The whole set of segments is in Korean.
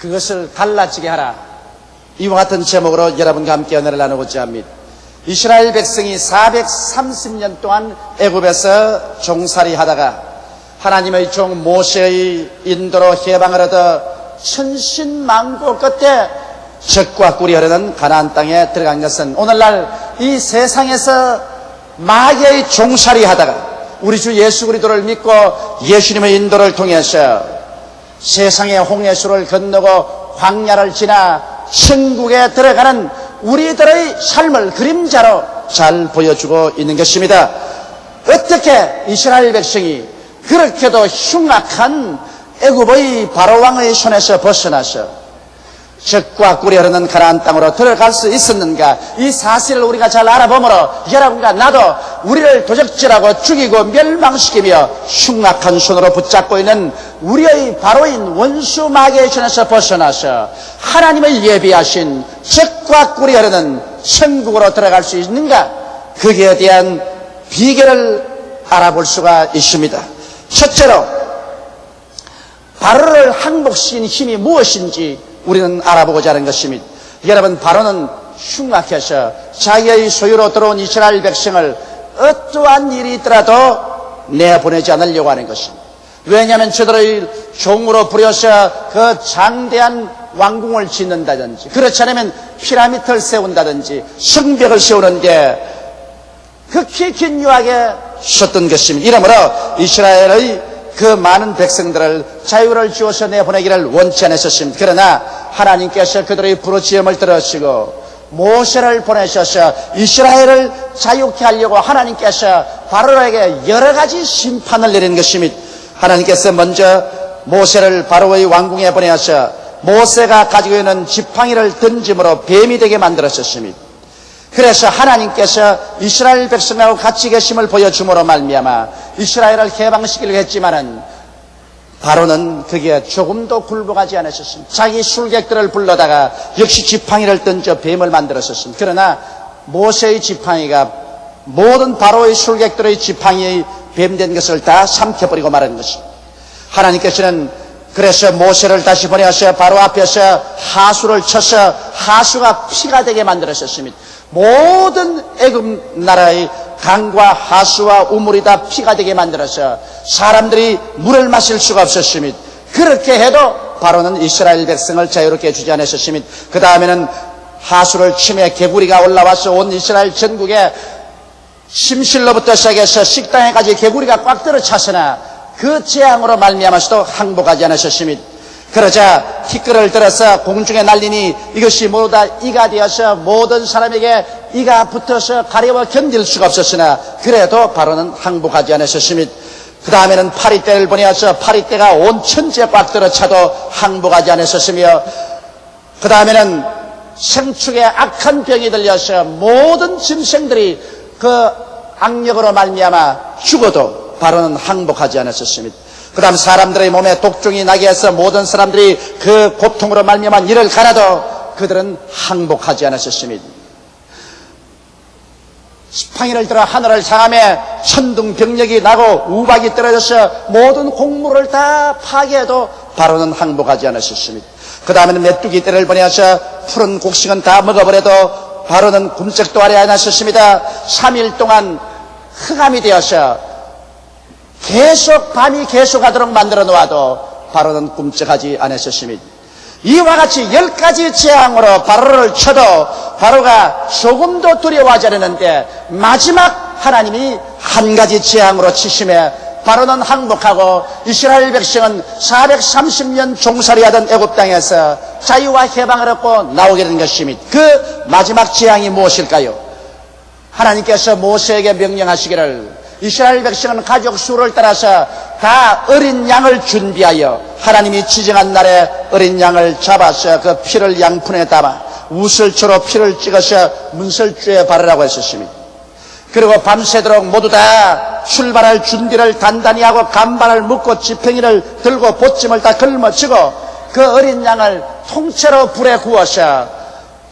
그것을 달라지게 하라. 이와 같은 제목으로 여러분과 함께 은혜를 나누고자 합니다. 이스라엘 백성이 430년 동안 애굽에서 종살이 하다가 하나님의 종 모세의 인도로 해방을 얻어 천신만고 끝에 젖과 꿀이 흐르는 가나안 땅에 들어간 것은 오늘날 이 세상에서 마귀의 종살이 하다가 우리 주 예수 그리스도를 믿고 예수님의 인도를 통해서 세상의 홍해수를 건너고 광야를 지나 천국에 들어가는 우리들의 삶을 그림자로 잘 보여주고 있는 것입니다. 어떻게 이스라엘 백성이 그렇게도 흉악한 애굽의 바로왕의 손에서 벗어나서 젖과 꿀이 흐르는 가나안 땅으로 들어갈 수 있었는가? 이 사실을 우리가 잘 알아보므로 여러분과 나도 우리를 도적질하고 죽이고 멸망시키며 흉악한 손으로 붙잡고 있는 우리의 바로인 원수 마귀의 손에서 벗어나서 하나님의 예비하신 젖과 꿀이 흐르는 천국으로 들어갈 수 있는가? 거기에 대한 비결을 알아볼 수가 있습니다. 첫째로 바로를 항복시킨 힘이 무엇인지 우리는 알아보고자 하는 것입니다. 여러분, 바로는 흉악해서 자기의 소유로 들어온 이스라엘 백성을 어떠한 일이 있더라도 내보내지 않으려고 하는 것입니다. 왜냐하면 저들의 종으로 부려서 그 장대한 왕궁을 짓는다든지 그렇지 않으면 피라미드를 세운다든지 성벽을 세우는데 극히 긴요하게 썼던 것입니다. 이러므로 이스라엘의 그 많은 백성들을 자유를 주어서 내보내기를 원치 않으셨습니다. 그러나 하나님께서 그들의 부르짖음을 들으시고 모세를 보내셔서 이스라엘을 자유케 하려고 하나님께서 바로에게 여러 가지 심판을 내린 것입니다. 하나님께서 먼저 모세를 바로의 왕궁에 보내서 모세가 가지고 있는 지팡이를 던짐으로 뱀이 되게 만들었습니다. 그래서 하나님께서 이스라엘 백성하고 같이 계심을 보여줌으로 말미암아 이스라엘을 해방시키려고 했지만은 바로는 그게 조금도 굴복하지 않으셨습니다. 자기 술객들을 불러다가 역시 지팡이를 던져 뱀을 만들었습니다. 그러나 모세의 지팡이가 모든 바로의 술객들의 지팡이의 뱀된 것을 다 삼켜버리고 말한 것입니다. 하나님께서는 그래서 모세를 다시 보내서 바로 앞에서 하수를 쳐서 하수가 피가 되게 만들었습니다. 모든 애굽 나라의 강과 하수와 우물이 다 피가 되게 만들어서 사람들이 물을 마실 수가 없었습니다. 그렇게 해도 바로는 이스라엘 백성을 자유롭게 해주지 않았습니다. 그 다음에는 하수를 치며 개구리가 올라와서 온 이스라엘 전국에 심실로부터 시작해서 식당에까지 개구리가 꽉 들어찼으나 그 재앙으로 말미암아서도 항복하지 않으셨습니다. 그러자 티끌을 들어서 공중에 날리니 이것이 모두 다 이가 되어서 모든 사람에게 이가 붙어서 가려워 견딜 수가 없었으나 그래도 바로는 항복하지 않으셨습니다. 그 다음에는 파리떼를 보내어서 파리떼가 온 천지에 꽉 들어차도 항복하지 않으셨으며 그 다음에는 생축에 악한 병이 들려서 모든 짐승들이 그 악력으로 말미암아 죽어도 바로는 항복하지 않으셨습니다. 그 다음 사람들의 몸에 독종이 나게 해서 모든 사람들이 그 고통으로 말미암아 이를 가라도 그들은 항복하지 않으셨습니다. 지팡이를 들어 하늘을 향하며 천둥병력이 나고 우박이 떨어져서 모든 곡물을 다 파괴해도 바로는 항복하지 않으셨습니다. 그 다음에는 메뚜기 떼를 보내서 푸른 곡식은 다 먹어버려도 바로는 굶쩍도 하지 않으셨습니다. 3일 동안 흑암이 되어서 계속 밤이 계속하도록 만들어 놓아도 바로는 꿈쩍하지 않으셨습니다. 이와 같이 10가지 재앙으로 바로를 쳐도 바로가 조금도 두려워하지 않았는데 마지막 하나님이 한 가지 재앙으로 치심에 바로는 항복하고 이스라엘 백성은 430년 종살이하던 애굽 땅에서 자유와 해방을 얻고 나오게 된 것입니다. 그 마지막 재앙이 무엇일까요? 하나님께서 모세에게 명령하시기를 이스라엘 백성은 가족 수를 따라서 다 어린 양을 준비하여 하나님이 지정한 날에 어린 양을 잡아서 그 피를 양푼에 담아 우슬초로 피를 찍어서 문설주에 바르라고 했었습니다. 그리고 밤새도록 모두 다 출발할 준비를 단단히 하고 간발을 묶고 지팡이를 들고 보침을 다 걸머쥐고 그 어린 양을 통째로 불에 구워서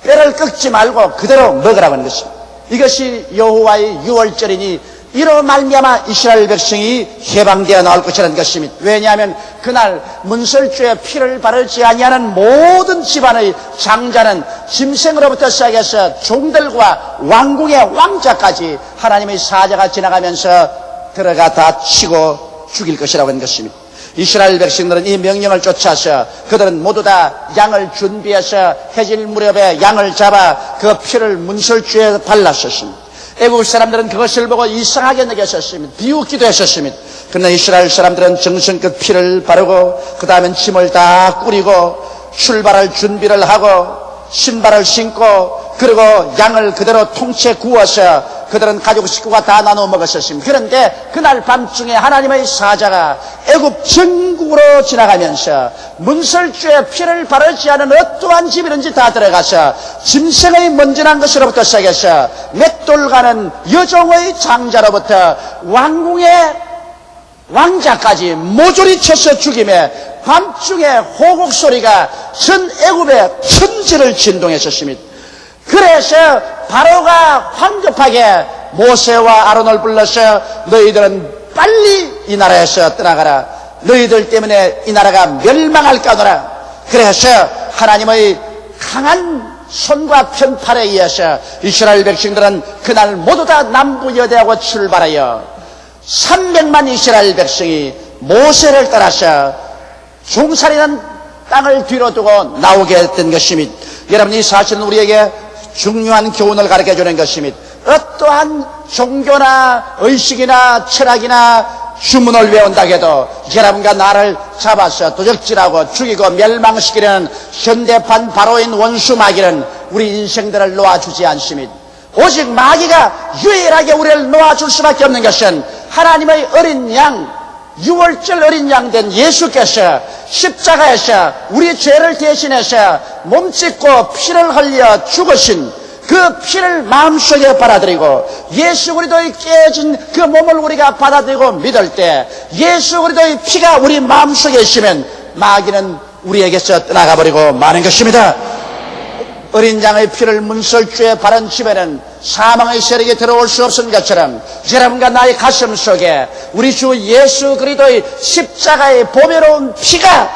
뼈를 꺾지 말고 그대로 먹으라고 하는 것입니다. 이것이 여호와의 유월절이니 이로 말미암아 이스라엘 백성이 해방되어 나올 것이라는 것입니다. 왜냐하면 그날 문설주에 피를 바르지 아니하는 모든 집안의 장자는 짐승으로부터 시작해서 종들과 왕궁의 왕자까지 하나님의 사자가 지나가면서 들어가 다 치고 죽일 것이라고 하는 것입니다. 이스라엘 백성들은 이 명령을 쫓아서 그들은 모두 다 양을 준비해서 해질 무렵에 양을 잡아 그 피를 문설주에 발랐었습니다. 애국 사람들은 그것을 보고 이상하게 느꼈었습니다. 비웃기도 했었습니다. 그러나 이스라엘 사람들은 정성껏 피를 바르고 그 다음엔 짐을 다 꾸리고 출발할 준비를 하고 신발을 신고 그리고 양을 그대로 통째 구워서 그들은 가족 식구가 다 나눠 먹었었습니다. 그런데 그날 밤중에 하나님의 사자가 애굽 전국으로 지나가면서 문설주에 피를 바르지 않은 어떠한 집이든지 다 들어가서 짐승의 먼지난 것으로부터 시작해서 맷돌 가는 여종의 장자로부터 왕궁의 왕자까지 모조리 쳐서 죽임에 밤중에 호곡 소리가 전 애굽의 천지를 진동했었습니다. 그래서 바로가 황급하게 모세와 아론을 불러서 너희들은 빨리 이 나라에서 떠나가라. 너희들 때문에 이 나라가 멸망할까노라. 그래서 하나님의 강한 손과 편팔에 의해서 이스라엘 백성들은 그날 모두 다 남부 여대하고 출발하여 300만 이스라엘 백성이 모세를 따라서 종살이는 땅을 뒤로 두고 나오게 된 것입니다. 여러분, 이 사실은 우리에게 중요한 교훈을 가르쳐주는 것입니다. 어떠한 종교나 의식이나 철학이나 주문을 외운다고 해도 여러분과 나를 잡아서 도적질하고 죽이고 멸망시키려는 현대판 바로인 원수 마귀는 우리 인생들을 놓아주지 않습니다. 오직 마귀가 유일하게 우리를 놓아줄 수밖에 없는 것은 하나님의 어린 양, 6월절 어린 양 된 예수께서 십자가에서 우리 죄를 대신해서 몸짓고 피를 흘려 죽으신 그 피를 마음속에 받아들이고 예수 그리스도의 깨진 그 몸을 우리가 받아들이고 믿을 때 예수 그리스도의 피가 우리 마음속에 있으면 마귀는 우리에게서 떠나가버리고 마는 것입니다. 어린 양의 피를 문설주에 바른 집에는 사망의 세력이 들어올 수 없은 것처럼 여러분과 나의 가슴 속에 우리 주 예수 그리스도의 십자가의 보배로운 피가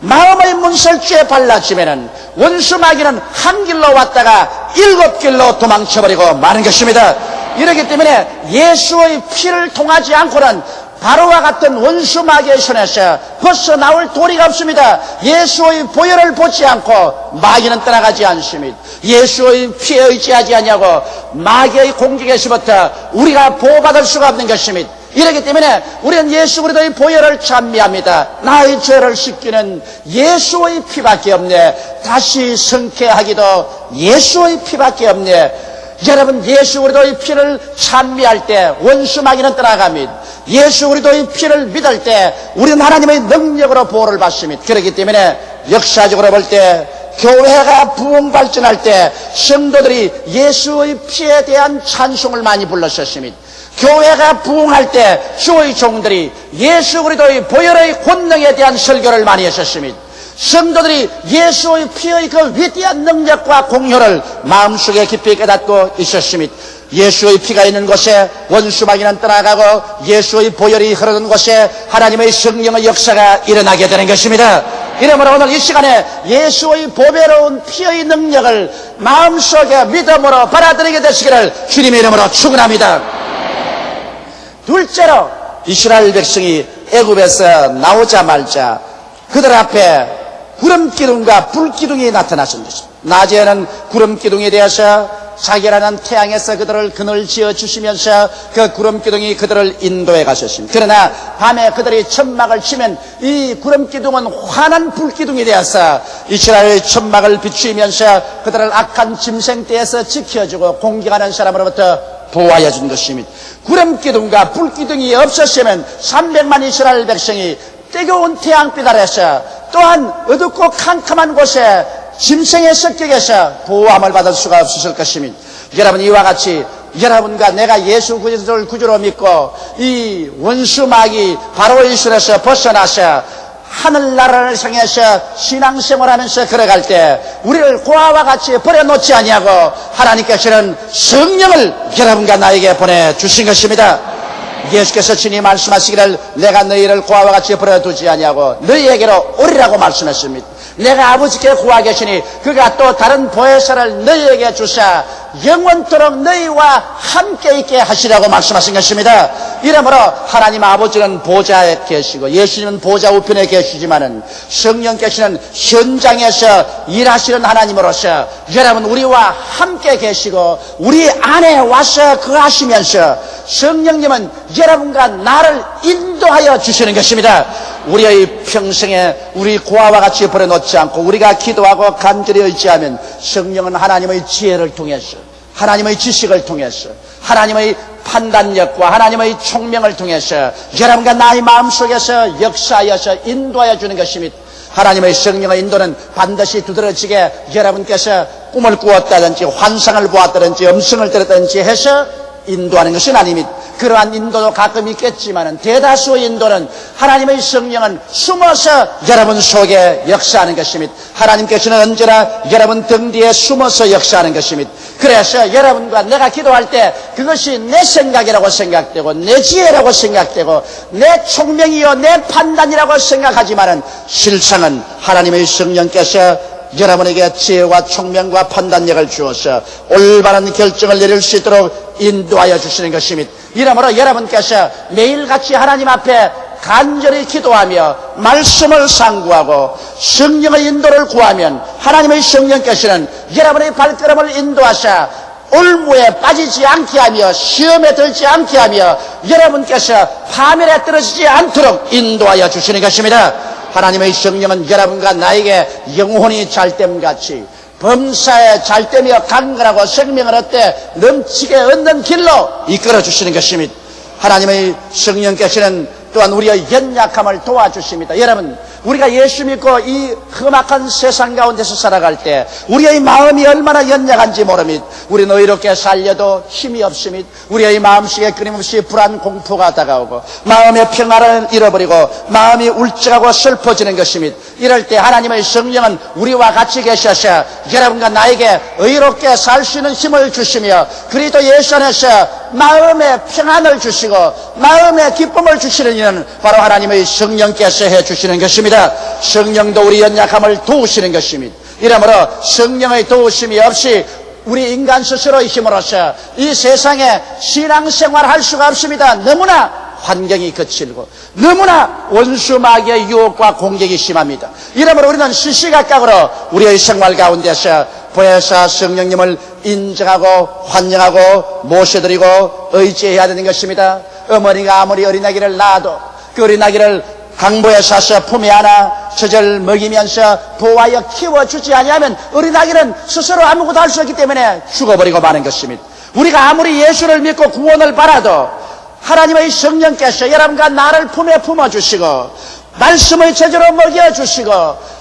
마음의 문설주에 발라지면은 원수 마귀는 한 길로 왔다가 7길로 도망쳐버리고 마는 것입니다. 이렇기 때문에 예수의 피를 통하지 않고는 바로와 같은 원수 마귀의 손에서 벗어나올 도리가 없습니다. 예수의 보혈을 보지 않고 마귀는 떠나가지 않습니다. 예수의 피에 의지하지 않냐고 마귀의 공격에서부터 우리가 보호받을 수가 없는 것입니다. 이렇기 때문에 우리는 예수 그리스도의 보혈을 찬미합니다. 나의 죄를 씻기는 예수의 피밖에 없네. 다시 성쾌하기도 예수의 피밖에 없네. 여러분, 예수 그리스도의 피를 찬미할 때 원수 마귀는 떠나갑니다. 예수 그리스도의 피를 믿을 때 우리는 하나님의 능력으로 보호를 받습니다. 그렇기 때문에 역사적으로 볼 때 교회가 부흥 발전할 때 성도들이 예수의 피에 대한 찬송을 많이 불렀었습니다. 교회가 부흥할 때 주의 종들이 예수 그리스도의 보혈의 권능에 대한 설교를 많이 했었습니다. 성도들이 예수의 피의 그 위대한 능력과 공효를 마음속에 깊이 깨닫고 있었습니다. 예수의 피가 있는 곳에 원수 마귀는 떠나가고 예수의 보혈이 흐르는 곳에 하나님의 성령의 역사가 일어나게 되는 것입니다. 이러므로 오늘 이 시간에 예수의 보배로운 피의 능력을 마음속에 믿음으로 받아들이게 되시기를 주님의 이름으로 축원합니다. 둘째로 이스라엘 백성이 애굽에서 나오자마자 그들 앞에 구름기둥과 불기둥이 나타났습니다. 낮에는 구름기둥에 대해서 자기라는 태양에서 그들을 그늘 지어주시면서 그 구름기둥이 그들을 인도해 가셨습니다. 그러나 밤에 그들이 천막을 치면 이 구름기둥은 환한 불기둥이 되어서 이스라엘의 천막을 비추면서 그들을 악한 짐승떼에서 지켜주고 공격하는 사람으로부터 보호하여 준 것입니다. 구름기둥과 불기둥이 없었으면 300만 이스라엘 백성이 뜨거운 태양빛 아래서 또한 어둡고 캄캄한 곳에 짐승의 습격에서 보호함을 받을 수가 없었을 것입니다. 여러분, 이와 같이 여러분과 내가 예수 그리스도를 구주로 믿고 이 원수 마귀 바로의 손에서 벗어나서 하늘나라를 향해서 신앙생활하면서 걸어갈 때 우리를 고아와 같이 버려놓지 아니하고 하나님께서는 성령을 여러분과 나에게 보내주신 것입니다. 예수께서 친히 말씀하시기를 내가 너희를 고아와 같이 버려두지 아니하고 너희에게로 오리라고 말씀했습니다. 내가 아버지께 구하 계시니 그가 또 다른 보혜사를 너희에게 주사 영원토록 너희와 함께 있게 하시라고 말씀하신 것입니다. 이러므로 하나님 아버지는 보좌에 계시고 예수님은 보좌 우편에 계시지만은 성령께서는 현장에서 일하시는 하나님으로서 여러분 우리와 함께 계시고 우리 안에 와서 거하시면서 성령님은 여러분과 나를 인도하여 주시는 것입니다. 우리의 평생에 우리 고아와 같이 버려놓지 않고 우리가 기도하고 간절히 의지하면 성령은 하나님의 지혜를 통해서 하나님의 지식을 통해서 하나님의 판단력과 하나님의 총명을 통해서 여러분과 나의 마음속에서 역사하여서 인도하여 주는 것입니다. 하나님의 성령의 인도는 반드시 두드러지게 여러분께서 꿈을 꾸었다든지 환상을 보았다든지 음성을 들었다든지 해서 인도하는 것은 아닙니다. 그러한 인도도 가끔 있겠지만 대다수의 인도는 하나님의 성령은 숨어서 여러분 속에 역사하는 것입니다. 하나님께서는 언제나 여러분 등 뒤에 숨어서 역사하는 것입니다. 그래서 여러분과 내가 기도할 때 그것이 내 생각이라고 생각되고 내 지혜라고 생각되고 내 총명이요 내 판단이라고 생각하지만 실상은 하나님의 성령께서 여러분에게 지혜와 총명과 판단력을 주어서 올바른 결정을 내릴 수 있도록 인도하여 주시는 것입니다. 이러므로 여러분께서 매일같이 하나님 앞에 간절히 기도하며 말씀을 상고하고 성령의 인도를 구하면 하나님의 성령께서는 여러분의 발걸음을 인도하사 올무에 빠지지 않게 하며 시험에 들지 않게 하며 여러분께서 파멸에 떨어지지 않도록 인도하여 주시는 것입니다. 하나님의 성령은 여러분과 나에게 영혼이 잘됨같이 범사에 잘되며 강건하고 생명을 얻되 넘치게 얻는 길로 이끌어 주시는 것입니다. 하나님의 성령께서는 또한 우리의 연약함을 도와주십니다. 여러분 우리가 예수 믿고 이 험악한 세상 가운데서 살아갈 때 우리의 마음이 얼마나 연약한지 모릅니다. 우리는 의롭게 살려도 힘이 없습니다. 우리의 마음속에 끊임없이 불안 공포가 다가오고 마음의 평화를 잃어버리고 마음이 울적하고 슬퍼지는 것입니다. 이럴 때 하나님의 성령은 우리와 같이 계셔서 여러분과 나에게 의롭게 살 수 있는 힘을 주시며 그리스도 예수 안에서 마음의 평안을 주시고 마음의 기쁨을 주시는 이는 바로 하나님의 성령께서 해주시는 것입니다. 성령도 우리 연약함을 도우시는 것입니다. 이러므로 성령의 도우심이 없이 우리 인간 스스로의 힘으로서 이 세상에 신앙생활 할 수가 없습니다. 너무나 환경이 거칠고 너무나 원수 마귀의 유혹과 공격이 심합니다. 이러므로 우리는 시시각각으로 우리의 생활 가운데서 보혜사 성령님을 인정하고 환영하고 모셔드리고 의지해야 되는 것입니다. 어머니가 아무리 어린아기를 낳아도 그 어린아기를 강보에 사서 품에 안아 젖을 먹이면서 보호하여 키워주지 아니하면 어린아기는 스스로 아무것도 할 수 없기 때문에 죽어버리고 마는 것입니다. 우리가 아무리 예수를 믿고 구원을 받아도 하나님의 성령께서 여러분과 나를 품에 품어주시고 말씀의 제대로 먹여주시고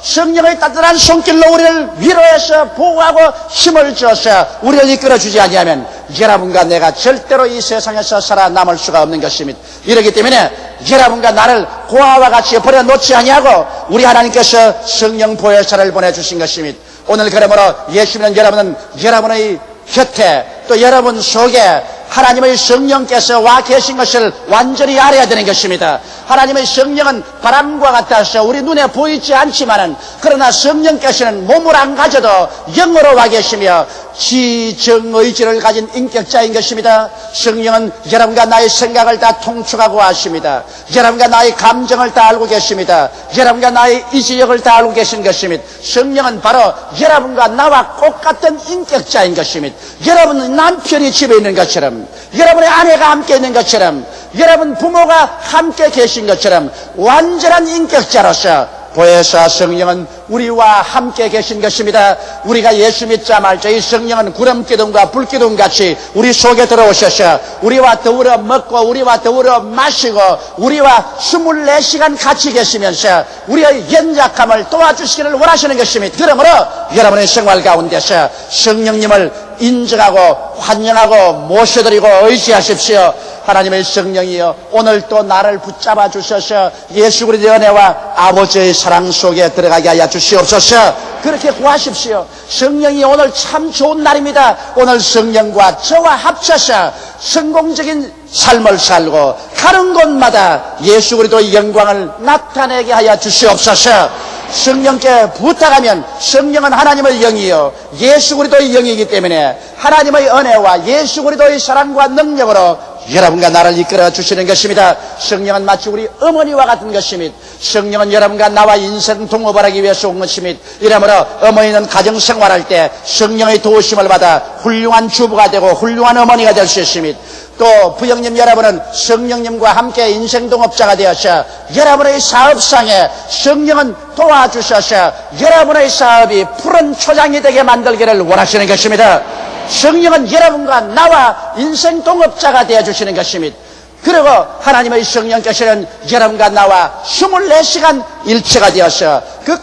성령의 따뜻한 손길로 우리를 위로해서 보호하고 힘을 주어서 우리를 이끌어주지 아니하면 여러분과 내가 절대로 이 세상에서 살아남을 수가 없는 것입니다. 이렇기 때문에 여러분과 나를 고아와 같이 버려놓지 아니하고 우리 하나님께서 성령 보혜사를 보내주신 것입니다. 오늘 그러므로 예수 믿는 여러분은 여러분의 곁에 또 여러분 속에 하나님의 성령께서 와 계신 것을 완전히 알아야 되는 것입니다. 하나님의 성령은 바람과 같아서 우리 눈에 보이지 않지만은 그러나 성령께서는 몸을 안 가져도 영으로 와 계시며 지정의지를 가진 인격자인 것입니다. 성령은 여러분과 나의 생각을 다 통축하고 아십니다. 여러분과 나의 감정을 다 알고 계십니다. 여러분과 나의 이지력을 다 알고 계신 것입니다. 성령은 바로 여러분과 나와 똑같은 인격자인 것입니다. 여러분 남편이 집에 있는 것처럼 여러분의 아내가 함께 있는 것처럼 여러분 부모가 함께 계신 것처럼 완전한 인격자로서 보혜사 성령은 우리와 함께 계신 것입니다. 우리가 예수 믿자 말자 이 성령은 구름기둥과 불기둥같이 우리 속에 들어오셔서 우리와 더불어 먹고 우리와 더불어 마시고 우리와 24시간 같이 계시면서 우리의 연약함을 도와주시기를 원하시는 것입니다. 그러므로 여러분의 생활 가운데서 성령님을 인정하고 환영하고 모셔드리고 의지하십시오. 하나님의 성령이여, 오늘 또 나를 붙잡아 주셔서 예수 그리스도의 은혜와 아버지의 사랑 속에 들어가게 하여 주시옵소서. 그렇게 구하십시오. 성령이 오늘 참 좋은 날입니다. 오늘 성령과 저와 합쳐서 성공적인 삶을 살고 가는 곳마다 예수 그리스도의 영광을 나타내게 하여 주시옵소서. 성령께 부탁하면 성령은 하나님의 영이요 예수 그리스도의 영이기 때문에 하나님의 은혜와 예수 그리스도의 사랑과 능력으로 여러분과 나를 이끌어 주시는 것입니다. 성령은 마치 우리 어머니와 같은 것입니다. 성령은 여러분과 나와 인생 동업을 하기 위해서 온 것입니다. 이러므로 어머니는 가정생활할 때 성령의 도우심을 받아 훌륭한 주부가 되고 훌륭한 어머니가 될 수 있습니다. 또 부형님 여러분은 성령님과 함께 인생 동업자가 되어서 여러분의 사업상에 성령은 도와주셔서 여러분의 사업이 푸른 초장이 되게 만들기를 원하시는 것입니다. 성령은 여러분과 나와 인생 동업자가 되어주시는 것입니다. 그리고 하나님의 성령께서는 여러분과 나와 24시간 일체가 되어서 그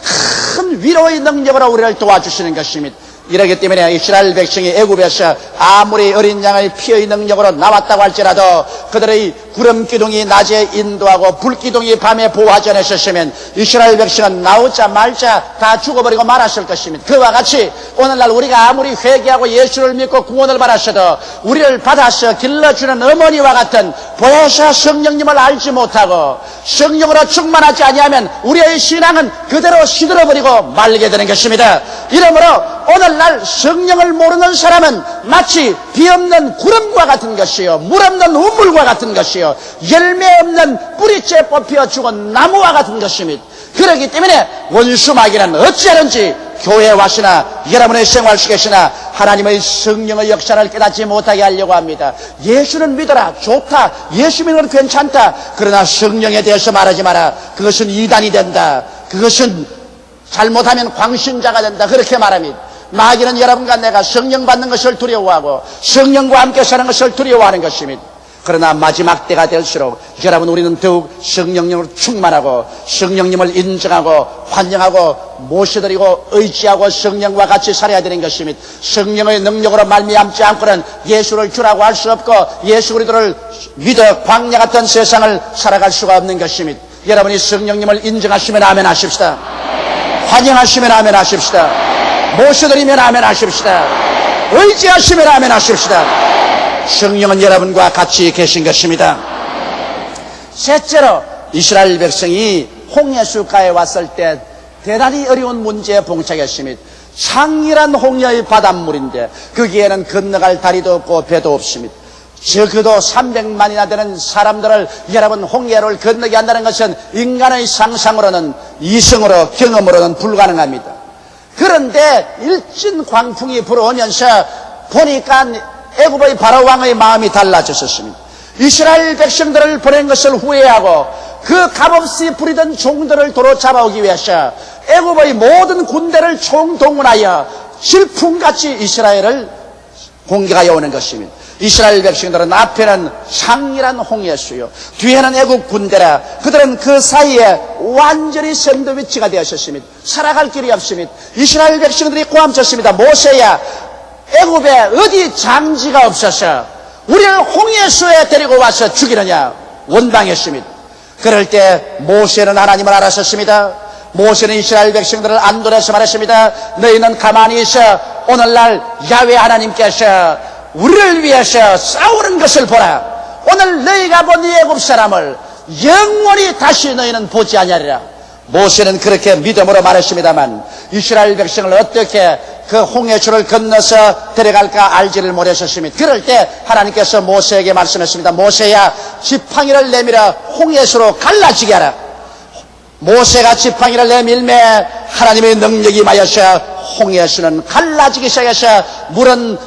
큰 위로의 능력으로 우리를 도와주시는 것입니다. 이러기 때문에 이스라엘 백성이 애굽에서 아무리 어린 양의 피의 능력으로 나왔다고 할지라도 그들의 구름기둥이 낮에 인도하고 불기둥이 밤에 보호하지 않으셨으면 이스라엘 백성은 나오자 말자 다 죽어버리고 말았을 것입니다. 그와 같이 오늘날 우리가 아무리 회개하고 예수를 믿고 구원을 받았어도 우리를 받아서 길러주는 어머니와 같은 보혜사 성령님을 알지 못하고 성령으로 충만하지 아니하면 우리의 신앙은 그대로 시들어버리고 말게 되는 것입니다. 이러므로 오늘날 성령을 모르는 사람은 마치 비 없는 구름과 같은 것이요 물 없는 우물과 같은 것이요 열매 없는 뿌리째 뽑혀 죽은 나무와 같은 것입니다. 그렇기 때문에 원수 마귀는 어찌하든지 교회에 와시나 여러분의 생활 속에서나 하나님의 성령의 역사를 깨닫지 못하게 하려고 합니다. 예수는 믿어라, 좋다, 예수 믿는 건 괜찮다. 그러나 성령에 대해서 말하지 마라. 그것은 이단이 된다. 그것은 잘못하면 광신자가 된다. 그렇게 말합니다. 마귀는 여러분과 내가 성령 받는 것을 두려워하고 성령과 함께 사는 것을 두려워하는 것입니다. 그러나 마지막 때가 될수록 여러분 우리는 더욱 성령님으로 충만하고 성령님을 인정하고 환영하고 모셔드리고 의지하고 성령과 같이 살아야 되는 것입니다. 성령의 능력으로 말미암지 않고는 예수를 주라고 할 수 없고 예수 그리스도를 믿어 광야 같은 세상을 살아갈 수가 없는 것입니다. 여러분이 성령님을 인정하시면 아멘 하십시다. 환영하시면 아멘 하십시다. 모셔드리면 아멘 하십시다. 의지하시면 아멘 하십시다. 성령은 여러분과 같이 계신 것입니다. 셋째로 이스라엘 백성이 홍해수가에 왔을 때 대단히 어려운 문제에 봉착했습니다. 창렬한 홍해의 바닷물인데 거기에는 건너갈 다리도 없고 배도 없습니다. 적어도 300만이나 되는 사람들을 여러분 홍해를 건너게 한다는 것은 인간의 상상으로는 이성으로 경험으로는 불가능합니다. 그런데 일진 광풍이 불어오면서 보니까 애굽의 바로 왕의 마음이 달라졌었습니다. 이스라엘 백성들을 보낸 것을 후회하고 그 값없이 부리던 종들을 도로 잡아오기 위해서 애굽의 모든 군대를 총동원하여 질풍같이 이스라엘을 공격하여 오는 것입니다. 이스라엘 백성들은 앞에는 창렬한 홍해수요 뒤에는 애국 군대라 그들은 그 사이에 완전히 샌드위치가 되었습니다. 살아갈 길이 없습니다. 이스라엘 백성들이 고함쳤습니다. 모세야, 애굽에 어디 장지가 없어서 우리를 홍해수에 데리고 와서 죽이느냐 원망했습니다. 그럴 때 모세는 하나님을 알았었습니다. 모세는 이스라엘 백성들을 안도해서 말했습니다. 너희는 가만히 있어. 오늘날 야훼 하나님께서 우리를 위해서 싸우는 것을 보라. 오늘 너희가 본 이 애굽 사람을 영원히 다시 너희는 보지 아니하리라. 모세는 그렇게 믿음으로 말했습니다만 이스라엘 백성을 어떻게 그 홍해수를 건너서 데려갈까 알지를 못했었습니다. 그럴 때 하나님께서 모세에게 말씀했습니다. 모세야, 지팡이를 내밀어 홍해수로 갈라지게 하라. 모세가 지팡이를 내밀매 하나님의 능력이 임하여서 홍해수는 갈라지기 시작해서 물은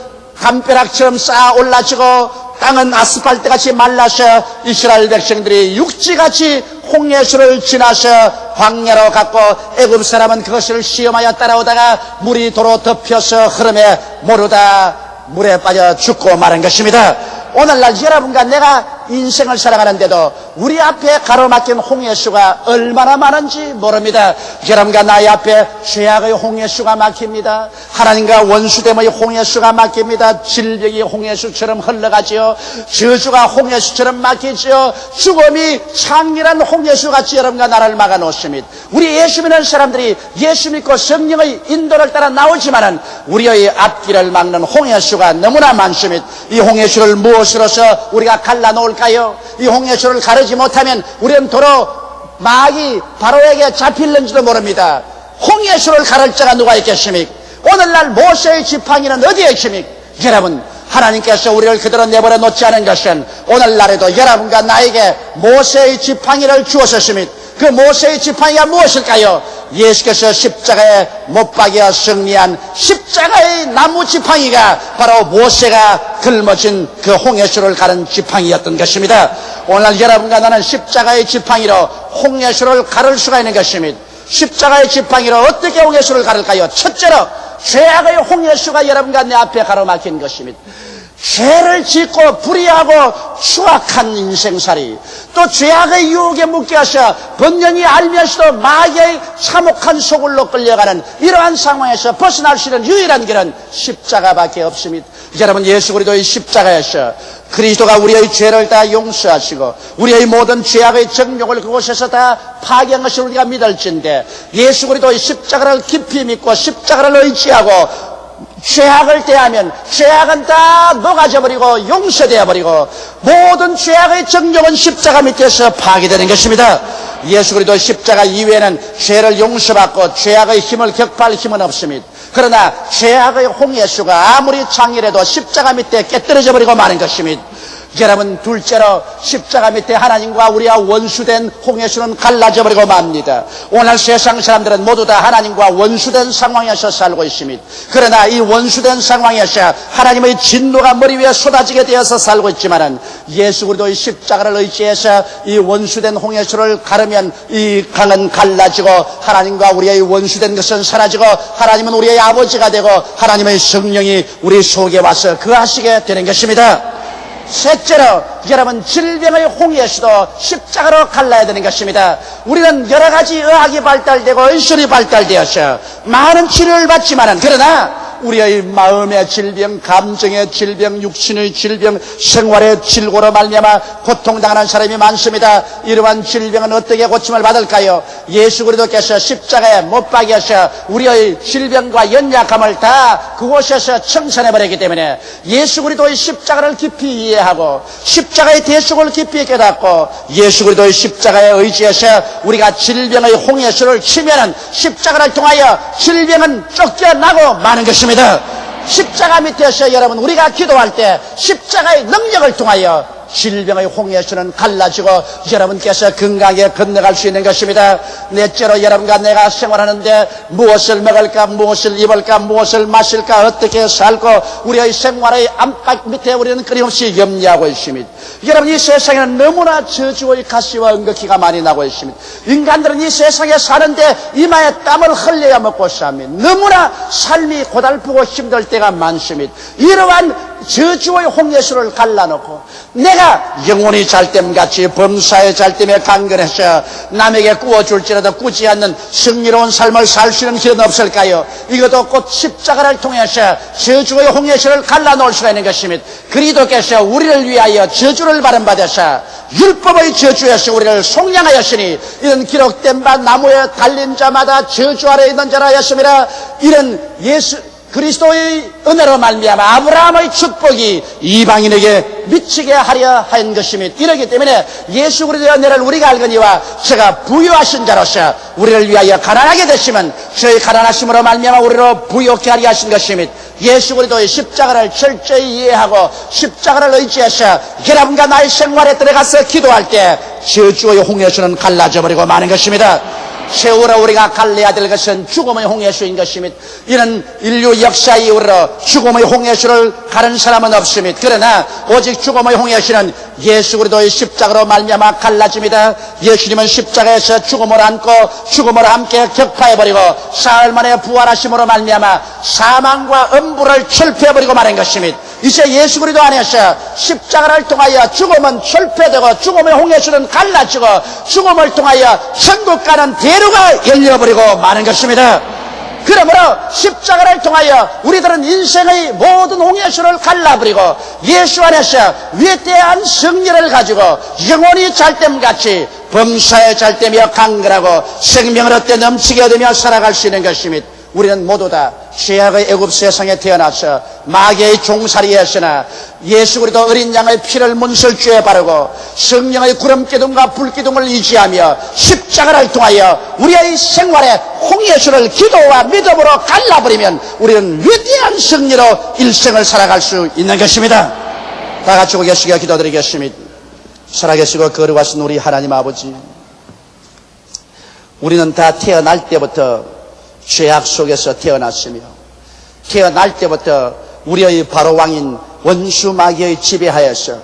담벼락처럼 쌓아 올라지고 땅은 아스팔트같이 말라서 이스라엘 백성들이 육지같이 홍해수를 지나서 광야로 갔고 애굽 사람은 그것을 시험하여 따라오다가 물이 도로 덮여서 흐름에 모르다 물에 빠져 죽고 마는 것입니다. 오늘날 여러분과 내가 인생을 살아가는데도 우리 앞에 가로막힌 홍해수가 얼마나 많은지 모릅니다. 여러분과 나의 앞에 죄악의 홍해수가 막힙니다. 하나님과 원수됨의 홍해수가 막힙니다. 질병이 홍해수처럼 흘러가지요. 저주가 홍해수처럼 막히지요. 죽음이 창렬한 홍해수같이 여러분과 나를 막아놓습니다. 우리 예수 믿는 사람들이 예수 믿고 성령의 인도를 따라 나오지만은 우리의 앞길을 막는 홍해수가 너무나 많습니다. 이 홍해수를 무엇으로서 우리가 갈라놓을까요? 이 홍해수를 가르지 못하면 우리는 도로 마귀 바로에게 잡힐는지도 모릅니다. 홍해수를 가를 자가 누가 있겠습니까? 오늘날 모세의 지팡이는 어디에 있습니까? 여러분, 하나님께서 우리를 그대로 내버려 놓지 않은 것은 오늘날에도 여러분과 나에게 모세의 지팡이를 주었습니다. 그 모세의 지팡이가 무엇일까요? 예수께서 십자가에 못 박여 승리한 십자가의 나무 지팡이가 바로 모세가 짊어진 그 홍해수를 가른 지팡이였던 것입니다. 오늘 여러분과 나는 십자가의 지팡이로 홍해수를 가를 수가 있는 것입니다. 십자가의 지팡이로 어떻게 홍해수를 가를까요? 첫째로 죄악의 홍해수가 여러분과 내 앞에 가로막힌 것입니다. 죄를 짓고 불의하고 추악한 인생살이, 또 죄악의 유혹에 묶여서 번영이 알면서도 마귀의 참혹한 소굴로 끌려가는 이러한 상황에서 벗어날 수 있는 유일한 길은 십자가밖에 없습니다. 여러분, 예수 그리스도의 십자가에서 그리스도가 우리의 죄를 다 용서하시고 우리의 모든 죄악의 정욕을 그곳에서 다 파괴한 것을 우리가 믿을진데, 예수 그리스도의 십자가를 깊이 믿고 십자가를 의지하고 죄악을 대하면 죄악은 다 녹아져버리고 용서되어버리고 모든 죄악의 정욕은 십자가 밑에서 파괴되는 것입니다. 예수 그리스도 십자가 이외에는 죄를 용서받고 죄악의 힘을 격파할 힘은 없습니다. 그러나 죄악의 홍해수가 아무리 창렬해도 십자가 밑에 깨뜨려져 버리고 마는 것입니다. 여러분, 둘째로 십자가 밑에 하나님과 우리와 원수된 홍해수는 갈라져 버리고 맙니다. 오늘 세상 사람들은 모두 다 하나님과 원수된 상황에서 살고 있습니다. 그러나 이 원수된 상황에서 하나님의 진노가 머리 위에 쏟아지게 되어서 살고 있지만은 예수 그리스도의 십자가를 의지해서 이 원수된 홍해수를 가르면 이 강은 갈라지고 하나님과 우리의 원수된 것은 사라지고 하나님은 우리의 아버지가 되고 하나님의 성령이 우리 속에 와서 거하시게 되는 것입니다. 셋째로 여러분, 질병의 홍해수도 십자가로 갈라야 되는 것입니다. 우리는 여러 가지 의학이 발달되고 의술이 발달되어서 많은 치료를 받지만은, 그러나 우리의 마음의 질병, 감정의 질병, 육신의 질병, 생활의 질고로 말미암아 고통당하는 사람이 많습니다. 이러한 질병은 어떻게 고침을 받을까요? 예수 그리스도께서 십자가에 못 박여서 우리의 질병과 연약함을 다 그곳에서 청산해버렸기 때문에 예수 그리스도의 십자가를 깊이 이해하고 십자가의 대속을 깊이 깨닫고 예수 그리스도의 십자가에 의지해서 우리가 질병의 홍해수를 치면은 십자가를 통하여 질병은 쫓겨나고 마는 것입니다. 십자가 밑에서 여러분, 우리가 기도할 때 십자가의 능력을 통하여 질병의 홍해수는 갈라지고 여러분께서 건강하게 건너갈 수 있는 것입니다. 넷째로 여러분과 내가 생활하는데 무엇을 먹을까, 무엇을 입을까, 무엇을 마실까, 어떻게 살고 우리의 생활의 안팎 밑에 우리는 끊임없이 염려하고 있습니다. 여러분, 이 세상에는 너무나 저주의 가시와 은극기가 많이 나고 있습니다. 인간들은 이 세상에 사는데 이마에 땀을 흘려야 먹고 삽니다. 너무나 삶이 고달프고 힘들 때가 많습니다. 이러한 저주의 홍해수를 갈라놓고 내가 영혼이 잘됨같이 범사의 잘됨에 강건해서 남에게 구워줄지라도 꾸지 않는 승리로운 삶을 살 수 있는 길은 없을까요? 이것도 곧 십자가를 통해서 저주의 홍해수를 갈라놓을 수가 있는 것입니다. 그리스도께서 우리를 위하여 저주를 받은받아서 율법의 저주에서 우리를 속량하였으니 이런 기록된 바 나무에 달린 자마다 저주 아래 있는 자라 하였습니다. 이런 예수 그리스도의 은혜로 말미암아 아브라함의 축복이 이방인에게 미치게 하려 한 것입니다. 이러기 때문에 예수 그리스도의 은혜를 우리가 알거니와 제가 부유하신 자로서 우리를 위하여 가난하게 되시면 저희 가난하심으로 말미암아 우리로 부유케 하려 하신 것입니다. 예수 그리스도의 십자가를 철저히 이해하고 십자가를 의지해서 여러분과 나의 생활에 들어가서 기도할 때 저주의 홍해수는 갈라져 버리고 마는 것입니다. 세월호 우리가 갈라야 될 것은 죽음의 홍해수인 것입니다. 이는 인류 역사 이후로 죽음의 홍해수를 가른 사람은 없습니다. 그러나 오직 죽음의 홍해수는 예수 그리스도의 십자가로 말미암아 갈라집니다. 예수님은 십자가에서 죽음을 안고 죽음을 함께 격파해버리고 사흘 만에 부활하심으로 말미암아 사망과 음부를 철폐해버리고 마는 것입니다. 이제 예수 그리스도 안에서 십자가를 통하여 죽음은 철폐되고 죽음의 홍해수는 갈라지고 죽음을 통하여 천국 가는 대로가 열려버리고 마는 것입니다. 그러므로 십자가를 통하여 우리들은 인생의 모든 홍해수를 갈라버리고 예수 안에서 위대한 승리를 가지고 영원히 잘됨같이 범사에 잘되며 강건하고 생명을 얻되 넘치게 얻으며 살아갈 수 있는 것입니다. 우리는 모두 다 죄악의 애굽 세상에 태어나서 마귀의 종살이였으나 예수 그리스도 어린 양의 피를 문설주에 바르고 성령의 구름기둥과 불기둥을 의지하며 십자가를 통하여 우리의 생활에 홍해수를 기도와 믿음으로 갈라버리면 우리는 위대한 승리로 일생을 살아갈 수 있는 것입니다. 다 같이 고개시켜 기도드리겠습니다. 살아계시고 거룩하신 우리 하나님 아버지, 우리는 다 태어날 때부터 죄악 속에서 태어났으며 태어날 때부터 우리의 바로왕인 원수 마귀의 지배하여서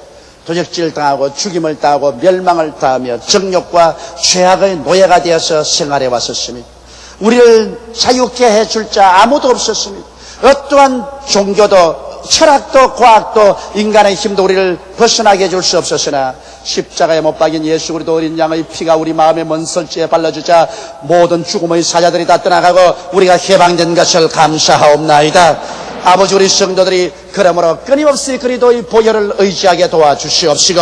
도적질 당하고 죽임을 당하고 멸망을 당하며 정욕과 죄악의 노예가 되어서 생활해 왔었습니다. 우리를 자유케 해줄 자 아무도 없었습니다. 어떠한 종교도 철학도 과학도 인간의 힘도 우리를 벗어나게 해줄 수 없었으나 십자가에 못 박인 예수 그리스도 어린 양의 피가 우리 마음의 먼설지에 발라주자 모든 죽음의 사자들이 다 떠나가고 우리가 해방된 것을 감사하옵나이다. 아버지, 우리 성도들이 그러므로 끊임없이 그리스도의 보혈을 의지하게 도와주시옵시고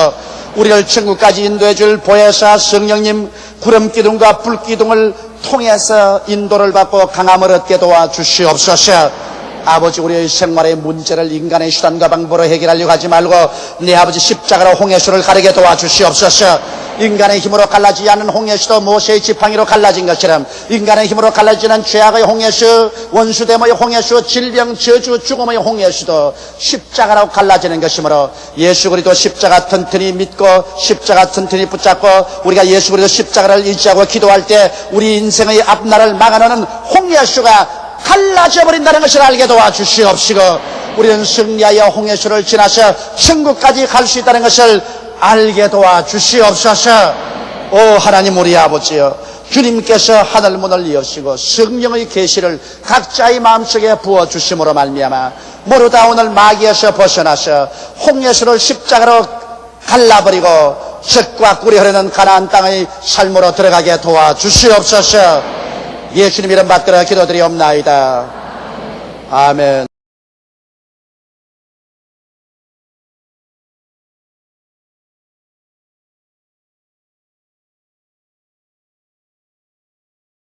우리를 천국까지 인도해 줄 보혜사 성령님 구름기둥과 불기둥을 통해서 인도를 받고 강함을 얻게 도와주시옵소서. 아버지, 우리의 생활의 문제를 인간의 수단과 방법으로 해결하려고 하지 말고 내 아버지 십자가로 홍해수를 가르게 도와주시옵소서. 인간의 힘으로 갈라지지 않은 홍해수도 모세의 지팡이로 갈라진 것처럼 인간의 힘으로 갈라지는 죄악의 홍해수, 원수됨의 홍해수, 질병, 저주, 죽음의 홍해수도 십자가로 갈라지는 것이므로 예수 그리스도 십자가 튼튼히 믿고 십자가 튼튼히 붙잡고 우리가 예수 그리스도 십자가를 의지하고 기도할 때 우리 인생의 앞날을 막아놓는 홍해수가 갈라져 버린다는 것을 알게 도와주시옵시고 우리는 승리하여 홍해수를 지나서 천국까지 갈 수 있다는 것을 알게 도와주시옵소서. 오 하나님 우리 아버지여, 주님께서 하늘문을 여시고 성령의 계시를 각자의 마음속에 부어주심으로 말미암아 모두 다 오늘 마귀에서 벗어나서 홍해수를 십자가로 갈라버리고 젖과 꿀이 흐르는 가나안 땅의 삶으로 들어가게 도와주시옵소서. 예수님 이름 받들어 기도드리옵나이다. 아멘.